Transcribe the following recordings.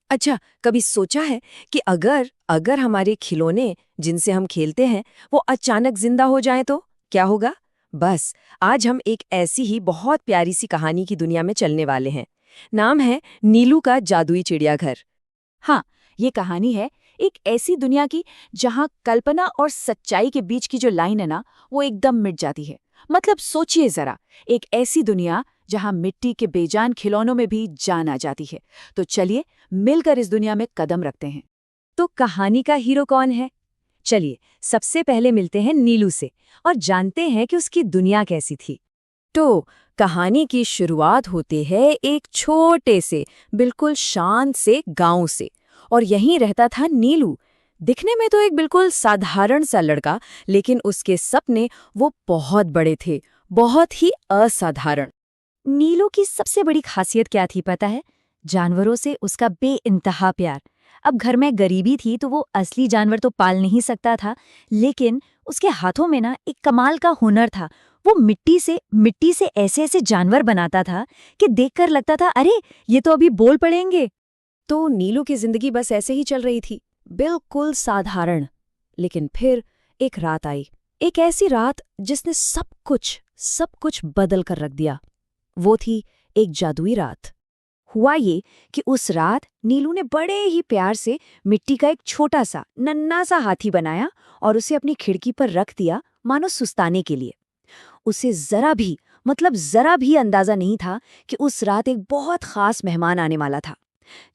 अच्छा, कभी सोचा है कि अगर अगर हमारे खिलौने जिनसे हम खेलते हैं वो अचानक जिंदा हो जाएं तो क्या होगा? बस आज हम एक ऐसी ही बहुत प्यारी सी कहानी की दुनिया में चलने वाले हैं। नाम है नीलू का जादुई चिड़ियाघर। हाँ, ये कहानी है एक ऐसी दुनिया की जहाँ कल्पना और सच्चाई के बीच की जो लाइन है ना, वो एकदम मिट जाती है। मतलब सोचिए जरा, एक ऐसी दुनिया जहाँ मिट्टी के बेजान खिलौनों में भी जान आ जाती है। तो चलिए मिलकर इस दुनिया में कदम रखते हैं। तो कहानी का हीरो कौन है? चलिए सबसे पहले मिलते हैं नीलू से और जानते हैं कि उसकी दुनिया कैसी थी। तो कहानी की शुरुआत होती है एक छोटे से बिल्कुल शांत से गांव से। और यहीं रहता था नीलू। दिखने में तो एक बिल्कुल साधारण सा लड़का, लेकिन उसके सपने वो बहुत बड़े थे, बहुत ही असाधारण। नीलू की सबसे बड़ी खासियत क्या थी पता है? जानवरों से उसका बेइंतहा प्यार। अब घर में गरीबी थी तो वो असली जानवर तो पाल नहीं सकता था, लेकिन उसके हाथों में ना एक कमाल का हुनर था। वो मिट्टी से ऐसे ऐसे जानवर बनाता था कि देखकर लगता था अरे ये तो अभी बोल पड़ेंगे। तो नीलू की जिंदगी बस ऐसे ही चल रही थी, बिल्कुल साधारण। लेकिन फिर एक रात आई, एक ऐसी रात जिसने सब कुछ बदल कर रख दिया। वो थी एक जादुई रात। हुआ ये कि उस रात नीलू ने बड़े ही प्यार से मिट्टी का एक छोटा सा नन्हा सा हाथी बनाया और उसे अपनी खिड़की पर रख दिया, मानो सुस्ताने के लिए। उसे जरा भी अंदाजा नहीं था कि उस रात एक बहुत खास मेहमान आने वाला था।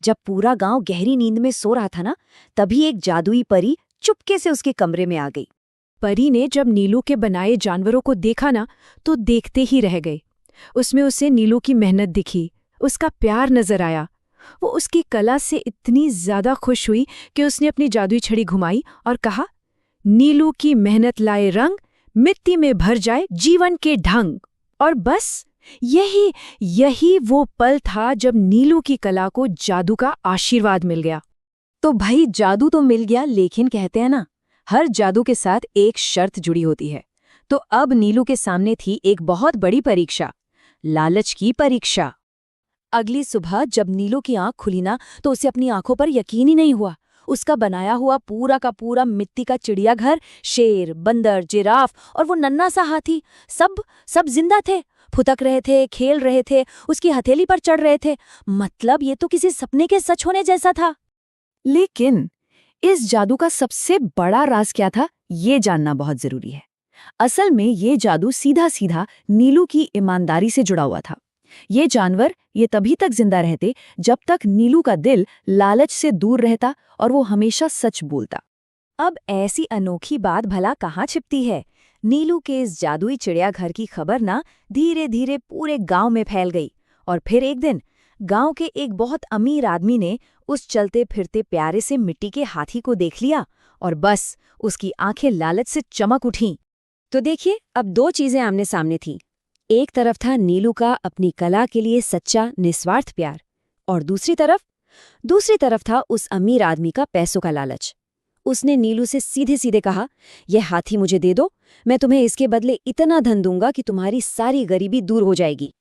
जब पूरा गांव गहरी नींद में सो रहा था ना, तभी एक जादुई परी चुपके से उसके कमरे में आ गई। परी ने जब नीलू के बनाए जानवरों को देखा ना, तो देखते ही रह गए। उसमें उसे नीलू की मेहनत दिखी, उसका प्यार नजर आया। वो उसकी कला से इतनी ज्यादा खुश हुई कि उसने अपनी जादुई छड़ी घुमाई और कहा, नीलू की मेहनत लाए रंग, मिट्टी में भर जाए जीवन के ढंग। और बस यही यही वो पल था जब नीलू की कला को जादू का आशीर्वाद मिल गया। तो भाई जादू तो मिल गया, लेकिन कहते हैं ना, हर जादू के साथ एक शर्त जुड़ी होती है। तो अब नीलू के सामने थी एक बहुत बड़ी परीक्षा, लालच की परीक्षा। अगली सुबह जब नीलू की आंख खुली ना, तो उसे अपनी आंखों पर यकीन ही नहीं हुआ। उसका बनाया हुआ पूरा का पूरा मिट्टी का चिड़ियाघर, शेर, बंदर, जिराफ और वो नन्हा सा हाथी, सब सब जिंदा थे, फुदक रहे थे, खेल रहे थे, उसकी हथेली पर चढ़ रहे थे। मतलब ये तो किसी सपने के सच होने जैसा था। लेकिन इस जादू का सबसे बड़ा राज क्या था, ये जानना बहुत जरूरी है। असल में ये जादू सीधा सीधा नीलू की ईमानदारी से जुड़ा हुआ था। ये जानवर ये तभी तक जिंदा रहते जब तक नीलू का दिल लालच से दूर रहता और वो हमेशा सच बोलता। अब ऐसी अनोखी बात भला कहाँ छिपती है? नीलू के इस जादुई चिड़ियाघर की खबर ना धीरे धीरे पूरे गांव में फैल गई। और फिर एक दिन गांव के एक बहुत अमीर आदमी ने उस चलते फिरते प्यारे से मिट्टी के हाथी को देख लिया और बस उसकी आंखें लालच से चमक उठीं। तो देखिए, अब दो चीजें आमने सामने थीं। एक तरफ था नीलू का अपनी कला के लिए सच्चा निस्वार्थ प्यार, और दूसरी तरफ था उस अमीर आदमी का पैसों का लालच। उसने नीलू से सीधे सीधे कहा, यह हाथी मुझे दे दो, मैं तुम्हें इसके बदले इतना धन दूंगा कि तुम्हारी सारी गरीबी दूर हो जाएगी।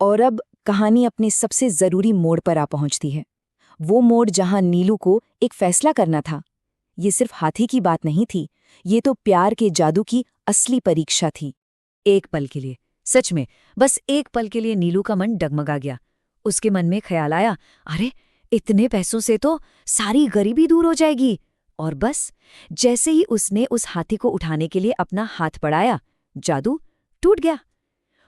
और अब कहानी अपने सबसे जरूरी मोड़ पर आ पहुंचती है। वो मोड़ जहां नीलू को एक फैसला करना था। ये सिर्फ हाथी की बात नहीं थी, ये तो प्यार के जादू की असली परीक्षा थी। एक पल के लिए, सच में बस एक पल के लिए नीलू का मन डगमगा गया। उसके मन में ख्याल आया, अरे इतने पैसों से तो सारी गरीबी दूर हो जाएगी। और बस जैसे ही उसने उस हाथी को उठाने के लिए अपना हाथ बढ़ाया, जादू टूट गया।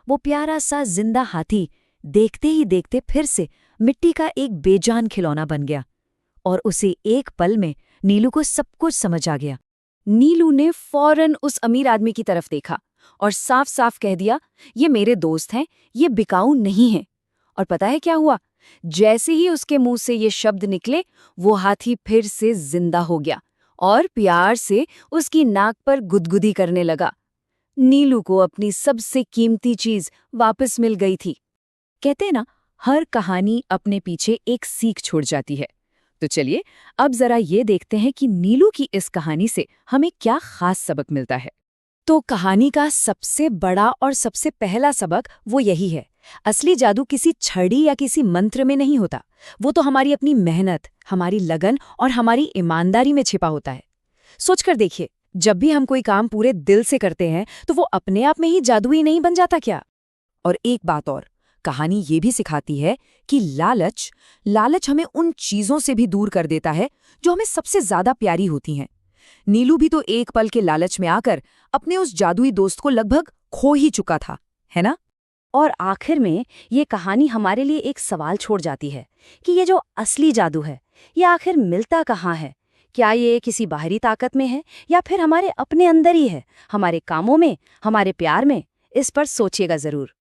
वो प्यारा सा जिंदा हाथी देखते ही देखते फिर से मिट्टी का एक बेजान खिलौना बन गया। और उसे एक पल में नीलू को सब कुछ समझ आ गया। नीलू ने फौरन उस अमीर आदमी की तरफ देखा और साफ साफ कह दिया, ये मेरे दोस्त हैं, ये बिकाऊ नहीं हैं। और पता है क्या हुआ? जैसे ही उसके मुंह से ये शब्द निकले, वो हाथी फिर से जिंदा हो गया और प्यार से उसकी नाक पर गुदगुदी करने लगा। नीलू को अपनी सबसे कीमती चीज वापस मिल गई थी। कहते हैं ना, हर कहानी अपने पीछे एक सीख छोड़ जाती है। तो चलिए अब जरा ये देखते हैं कि नीलू की इस कहानी से हमें क्या खास सबक मिलता है। तो कहानी का सबसे बड़ा और सबसे पहला सबक वो यही है असली जादू किसी छड़ी या किसी मंत्र में नहीं होता, वो तो हमारी अपनी मेहनत, हमारी लगन और हमारी ईमानदारी में छिपा होता है। सोचकर देखिए, जब भी हम कोई काम पूरे दिल से करते हैं तो वो अपने आप में ही जादुई नहीं बन जाता क्या? और एक बात और, कहानी ये भी सिखाती है कि लालच हमें उन चीजों से भी दूर कर देता है जो हमें सबसे ज्यादा प्यारी होती हैं। नीलू भी तो एक पल के लालच में आकर अपने उस जादुई दोस्त को लगभग खो ही चुका था, है ना? और आखिर में ये कहानी हमारे लिए एक सवाल छोड़ जाती है कि ये जो असली जादू है, ये आखिर मिलता कहाँ है? क्या ये किसी बाहरी ताकत में है या फिर हमारे अपने अंदर ही है, हमारे कामों में, हमारे प्यार में? इस पर सोचिएगा जरूर।